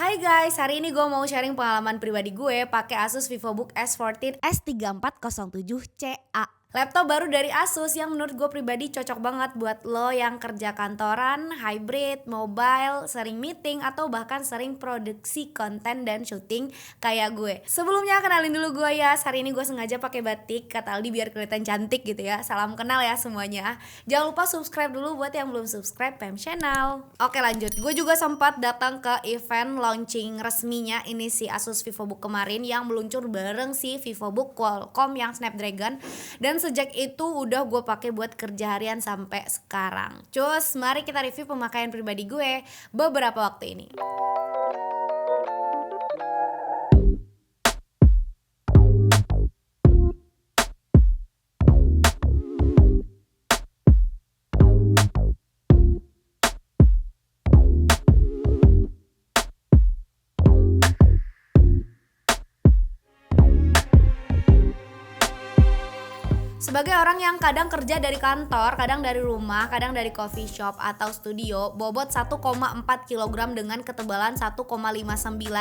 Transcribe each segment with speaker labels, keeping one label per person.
Speaker 1: Hai guys, hari ini gue mau sharing pengalaman pribadi gue pakai Asus VivoBook S14 S3407CA. Laptop baru dari Asus yang menurut gue pribadi cocok banget buat lo yang kerja kantoran, hybrid, mobile, sering meeting, atau bahkan sering produksi konten dan syuting kayak gue. Sebelumnya kenalin dulu gue ya, hari ini gue sengaja pakai batik, kata Aldi biar kelihatan cantik gitu ya. Salam kenal ya semuanya. Jangan lupa subscribe dulu buat yang belum subscribe PEM Channel. Oke lanjut, gue juga sempat datang ke event launching resminya ini si Asus VivoBook kemarin yang meluncur bareng si VivoBook Qualcomm yang Snapdragon, dan sejak itu udah gue pakai buat kerja harian sampai sekarang. Cus, mari kita review pemakaian pribadi gue beberapa waktu ini. Sebagai orang yang kadang kerja dari kantor, kadang dari rumah, kadang dari coffee shop atau studio, bobot 1,4 kg dengan ketebalan 1,59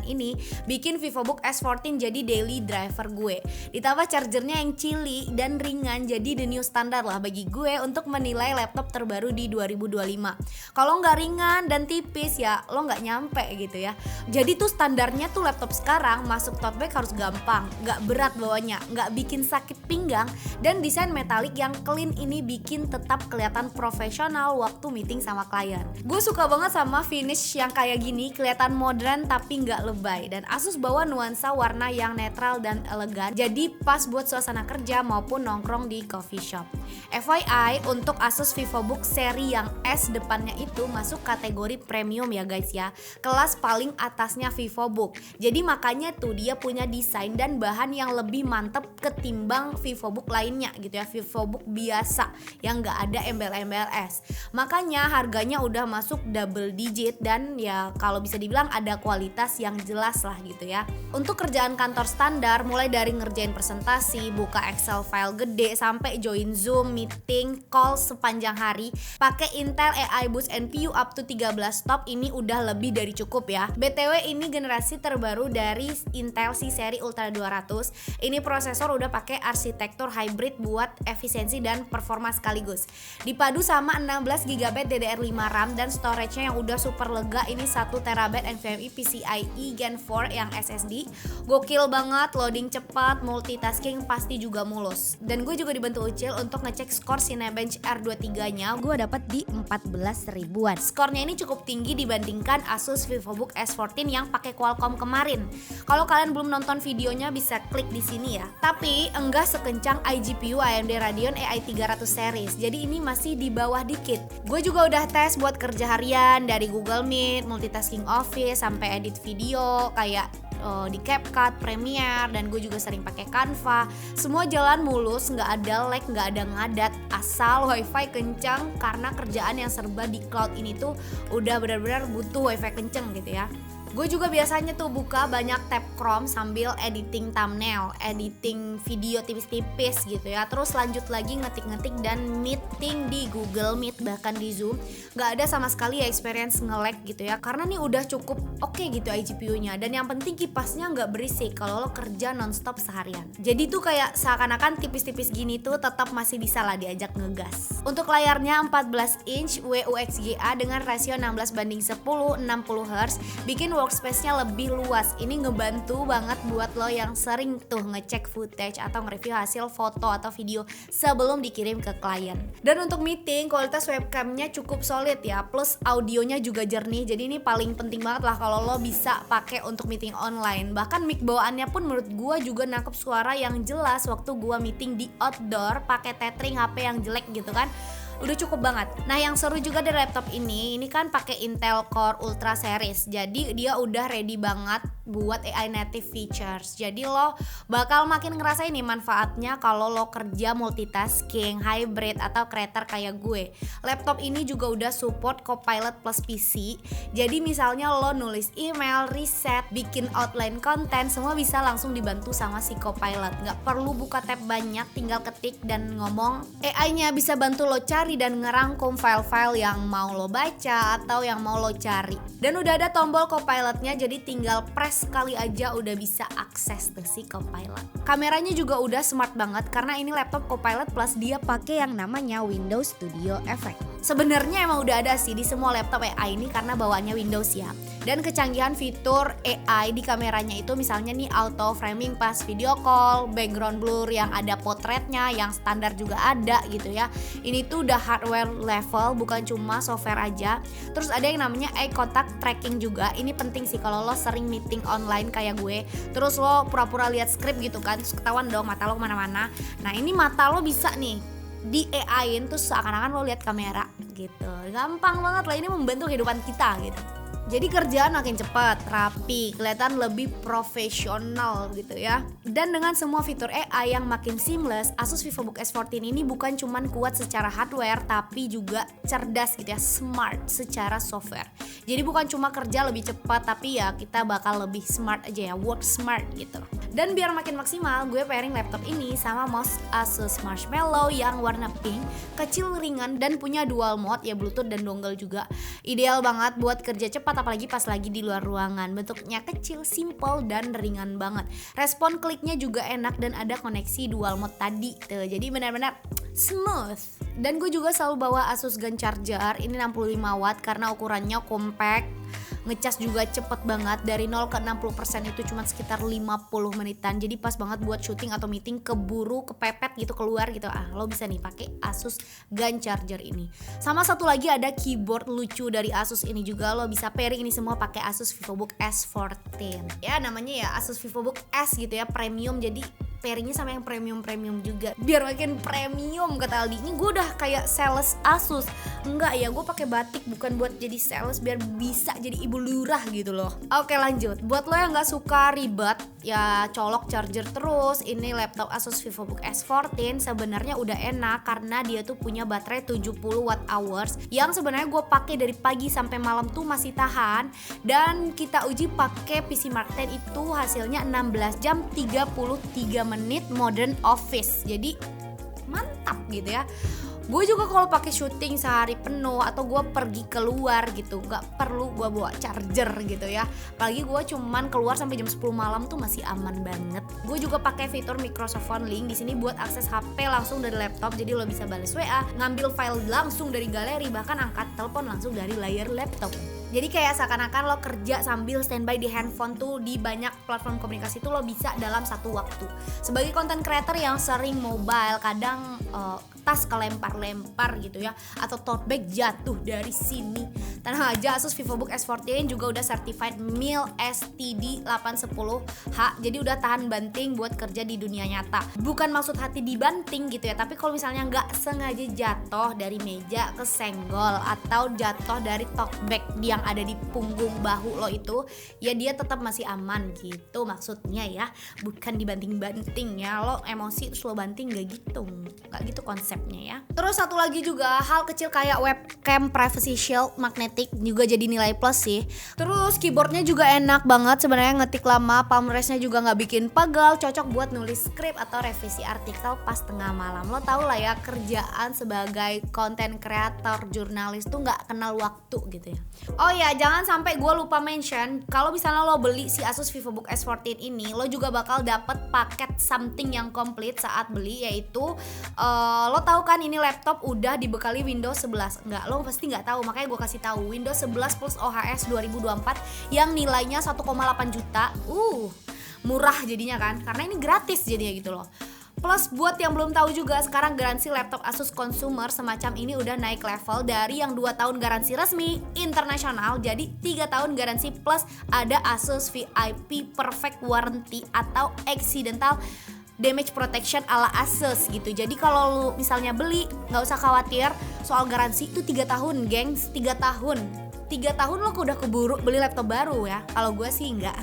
Speaker 1: ini bikin VivoBook S14 jadi daily driver gue. Ditambah chargernya yang chili dan ringan, jadi the new standard lah bagi gue untuk menilai laptop terbaru di 2025. Kalau nggak ringan dan tipis ya lo nggak nyampe gitu ya. Jadi tuh standarnya tuh laptop sekarang masuk tote bag harus gampang, nggak berat bawanya, nggak bikin sakit pinggang, dan desain metalik yang clean ini bikin tetap kelihatan profesional waktu meeting sama klien. Gue suka banget sama finish yang kayak gini, kelihatan modern tapi nggak lebay, dan Asus bawa nuansa warna yang netral dan elegan, jadi pas buat suasana kerja maupun nongkrong di coffee shop. FYI, untuk Asus VivoBook seri yang S depannya itu masuk kategori premium ya guys ya, kelas paling atasnya VivoBook. Jadi makanya tuh dia punya desain dan bahan yang lebih mantep ketimbang VivoBook lainnya gitu ya, VivoBook biasa yang nggak ada embel-embel S. Makanya harganya udah masuk double digit, dan ya kalau bisa dibilang ada kualitas yang jelas lah gitu ya. Untuk kerjaan kantor standar, mulai dari ngerjain presentasi, buka Excel file gede, sampai join Zoom, meeting, call sepanjang hari, pakai Intel AI Boost NPU up to 13 top ini udah lebih dari cukup ya. BTW ini generasi terbaru dari Intel C seri Ultra 200. Ini prosesor udah pakai arsitektur hybrid buat efisiensi dan performa sekaligus. Dipadu sama 16GB DDR5 RAM dan storage-nya yang udah super lega, ini 1TB NVMe PCIe Gen 4 yang SSD. Gokil banget, loading cepat, multitasking pasti juga mulus. Dan gue juga dibantu Ucil untuk ngecek skor Cinebench R23-nya, gue dapat di 14 ribuan. Skornya ini cukup tinggi dibandingkan Asus VivoBook S14 yang pakai Qualcomm kemarin. Kalau kalian belum nonton videonya bisa klik di sini ya. Tapi enggak sekencang iGPU AMD Radeon AI 300 series, jadi ini masih di bawah dikit. Gue juga udah tes buat kerja harian dari Google Meet, multitasking Office, sampai edit video kayak di CapCut, Premiere, dan gue juga sering pakai Canva. Semua jalan mulus, nggak ada lag, nggak ada ngadat, asal wifi kencang, karena kerjaan yang serba di cloud ini tuh udah benar-benar butuh wifi kenceng gitu ya. Gue juga biasanya tuh buka banyak tab Chrome sambil editing thumbnail, editing video tipis-tipis gitu ya. Terus lanjut lagi ngetik-ngetik dan meeting di Google Meet, bahkan di Zoom. Gak ada sama sekali ya experience nge-lag gitu ya, karena nih udah cukup oke gitu iGPU-nya. Dan yang penting kipasnya gak berisik kalau lo kerja nonstop seharian. Jadi tuh kayak seakan-akan tipis-tipis gini tuh tetap masih bisa lah diajak ngegas. Untuk layarnya 14 inch WUXGA dengan rasio 16:10 60Hz, bikin workspace-nya lebih luas. Ini ngebantu banget buat lo yang sering tuh ngecek footage atau nge-review hasil foto atau video sebelum dikirim ke klien. Dan untuk meeting, kualitas webcamnya cukup solid ya, plus audionya juga jernih. Jadi ini paling penting banget lah kalau lo bisa pakai untuk meeting online. Bahkan mic bawaannya pun menurut gua juga nangkep suara yang jelas waktu gua meeting di outdoor pakai tethering HP yang jelek gitu kan. Udah cukup banget. Nah yang seru juga dari laptop ini kan pakai Intel Core Ultra series, jadi dia udah ready banget buat AI native features. Jadi lo bakal makin ngerasain nih manfaatnya kalau lo kerja multitasking, hybrid, atau creator kayak gue. Laptop ini juga udah support Copilot plus PC, jadi misalnya lo nulis email, riset, bikin outline konten, semua bisa langsung dibantu sama si Copilot. Gak perlu buka tab banyak, tinggal ketik dan ngomong. AI-nya bisa bantu lo cari mencari dan ngerangkum file-file yang mau lo baca atau yang mau lo cari. Dan udah ada tombol Copilot-nya, jadi tinggal press sekali aja udah bisa akses tuh si Copilot. Kameranya juga udah smart banget karena ini laptop Copilot plus dia pakai yang namanya Windows Studio Effect. Sebenarnya emang udah ada sih di semua laptop AI ini karena bawaannya Windows ya. Dan kecanggihan fitur AI di kameranya itu misalnya nih auto framing pas video call, background blur yang ada potretnya, yang standar juga ada gitu ya. Ini tuh udah hardware level, bukan cuma software aja. Terus ada yang namanya eye contact tracking juga. Ini penting sih kalau lo sering meeting online kayak gue. Terus lo pura-pura lihat skrip gitu kan, terus ketahuan dong mata lo kemana-mana. Nah ini mata lo bisa nih di AI-in tuh seakan-akan lo lihat kamera gitu. Gampang banget lah, ini membantu kehidupan kita gitu. Jadi kerjaan makin cepat, rapi, kelihatan lebih profesional gitu ya. Dan dengan semua fitur AI yang makin seamless, Asus VivoBook S14 ini bukan cuman kuat secara hardware tapi juga cerdas gitu ya, smart secara software. Jadi bukan cuma kerja lebih cepat tapi ya kita bakal lebih smart aja ya, work smart gitu. Dan biar makin maksimal, gue pairing laptop ini sama mouse Asus Marshmallow yang warna pink, kecil, ringan, dan punya dual mode ya, Bluetooth dan dongle juga. Ideal banget buat kerja cepat apalagi pas lagi di luar ruangan. Bentuknya kecil, simple, dan ringan banget. Respon kliknya juga enak dan ada koneksi dual mode tadi tuh. Jadi benar-benar smooth. Dan gue juga selalu bawa Asus Gun Charger, ini 65 watt karena ukurannya compact. Ngecas juga cepet banget, dari 0 ke 60% itu cuma sekitar 50 menitan. Jadi pas banget buat syuting atau meeting, keburu kepepet gitu keluar gitu. Lo bisa nih pakai Asus Gun Charger ini. Sama satu lagi ada keyboard lucu dari Asus ini juga. Lo bisa pairing ini semua pakai Asus VivoBook S14. Ya namanya ya Asus VivoBook S gitu ya, premium, jadi pairingnya sama yang premium juga biar makin premium kata Aldi. Ini gue udah kayak sales Asus. Enggak ya, gue pakai batik bukan buat jadi sales, biar bisa jadi ibu lurah gitu loh. Oke lanjut, buat lo yang nggak suka ribet ya colok charger terus, ini laptop Asus VivoBook S14 sebenarnya udah enak karena dia tuh punya baterai 70 watt hours yang sebenarnya gue pakai dari pagi sampai malam tuh masih tahan. Dan kita uji pakai PC Mark 10 itu hasilnya 16 jam 33 menit modern office. Jadi mantap gitu ya. Gue juga kalau pakai syuting sehari penuh atau gue pergi keluar gitu, nggak perlu gue bawa charger gitu ya. Apalagi gue cuman keluar sampai jam 10 malam tuh masih aman banget. Gue juga pakai fitur Microsoft Phone Link di sini buat akses HP langsung dari laptop. Jadi lo bisa balas WA, ngambil file langsung dari galeri, bahkan angkat telepon langsung dari layar laptop. Jadi kayak seakan-akan lo kerja sambil standby di handphone tuh di banyak platform komunikasi tuh lo bisa dalam satu waktu. Sebagai content creator yang sering mobile, kadang tas kelempar-lempar gitu ya, atau tote bag jatuh dari sini, tenang aja, Asus VivoBook S14 juga udah certified MIL STD 810H. Jadi udah tahan banting buat kerja di dunia nyata. Bukan maksud hati dibanting gitu ya, tapi kalau misalnya nggak sengaja jatuh dari meja kesenggol atau jatuh dari tote bag yang ada di punggung bahu lo itu, ya dia tetap masih aman gitu maksudnya ya, bukan dibanting-banting ya. Lo emosi terus lo banting, nggak gitu konsepnya ya. Terus satu lagi juga hal kecil kayak webcam privacy shield magnetic juga jadi nilai plus sih. Terus keyboardnya juga enak banget sebenarnya, ngetik lama, palm restnya juga nggak bikin pegal, cocok buat nulis skrip atau revisi artikel pas tengah malam. Lo tau lah ya, kerjaan sebagai content creator, jurnalis tuh nggak kenal waktu gitu ya. Oh ya, jangan sampai gue lupa mention, kalau misalnya lo beli si Asus VivoBook S14 ini, lo juga bakal dapet paket something yang komplit saat beli, yaitu lo tahu kan ini laptop udah dibekali Windows 11. Enggak, lo pasti nggak tahu, makanya gue kasih tahu. Windows 11 plus OHS 2024 yang nilainya 1,8 juta. Murah jadinya kan, karena ini gratis jadinya gitu loh. Plus buat yang belum tahu juga, sekarang garansi laptop Asus consumer semacam ini udah naik level dari yang 2 tahun garansi resmi internasional jadi 3 tahun garansi plus ada Asus VIP Perfect Warranty atau accidental damage protection ala Asus gitu. Jadi kalau lu misalnya beli, nggak usah khawatir soal garansi, itu 3 tahun gengs, 3 tahun lo udah keburu beli laptop baru ya. Kalau gue sih enggak.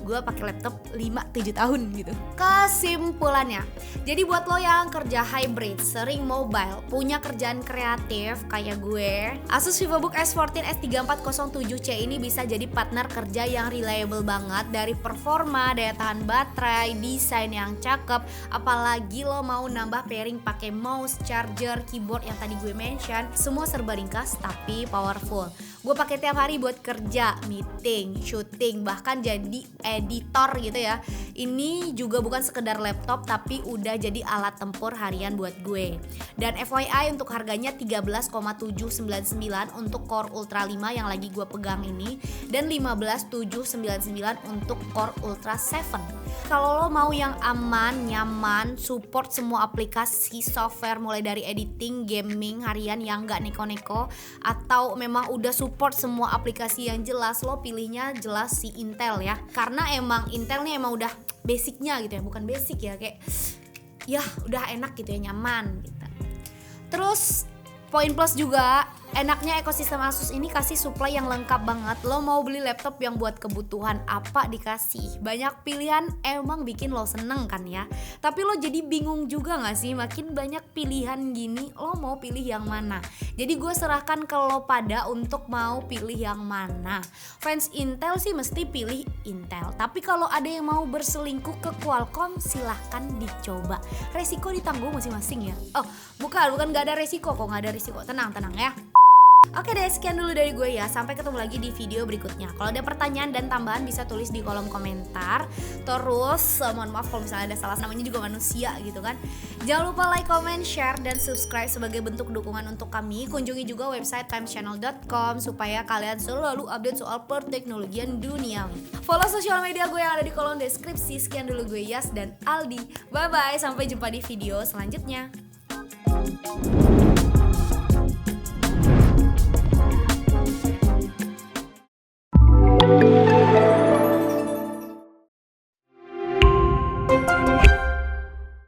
Speaker 1: gue pakai laptop 5-7 tahun gitu. Kesimpulannya, jadi buat lo yang kerja hybrid, sering mobile, punya kerjaan kreatif kayak gue, Asus VivoBook S14 S3407C ini bisa jadi partner kerja yang reliable banget. Dari performa, daya tahan baterai, desain yang cakep, apalagi lo mau nambah pairing pakai mouse, charger, keyboard yang tadi gue mention, semua serba ringkas tapi powerful. Gue pakai tiap hari buat kerja, meeting, syuting, bahkan jadi editor gitu ya. Ini juga bukan sekedar laptop tapi udah jadi alat tempur harian buat gue. Dan FYI untuk harganya 13,799 untuk Core Ultra 5 yang lagi gue pegang ini, dan 15,799 untuk Core Ultra 7. Kalau lo mau yang aman, nyaman, support semua aplikasi software mulai dari editing, gaming harian yang gak neko-neko, atau memang udah support semua aplikasi yang jelas, lo pilihnya jelas si Intel ya. Karena emang Intel nih emang udah basicnya gitu ya, bukan basic ya, kayak ya udah enak gitu ya, nyaman gitu. Terus poin plus juga, enaknya ekosistem Asus ini kasih supply yang lengkap banget. Lo mau beli laptop yang buat kebutuhan apa dikasih. Banyak pilihan emang bikin lo seneng kan ya. Tapi lo jadi bingung juga gak sih? Makin banyak pilihan gini, lo mau pilih yang mana? Jadi gue serahkan ke lo pada untuk mau pilih yang mana. Fans Intel sih mesti pilih Intel. Tapi kalau ada yang mau berselingkuh ke Qualcomm, silahkan dicoba. Resiko ditanggung masing-masing ya. Oh bukan gak ada resiko kok, gak ada resiko. Tenang ya. Oke deh, sekian dulu dari gue ya. Sampai ketemu lagi di video berikutnya. Kalau ada pertanyaan dan tambahan bisa tulis di kolom komentar. Terus mohon maaf kalau misalnya ada salah, namanya juga manusia gitu kan. Jangan lupa like, comment, share, dan subscribe sebagai bentuk dukungan untuk kami. Kunjungi juga website timechannel.com supaya kalian selalu update soal perteknologian duniawi. Follow sosial media gue yang ada di kolom deskripsi. Sekian dulu, gue Yas dan Aldi. Bye bye, sampai jumpa di video selanjutnya.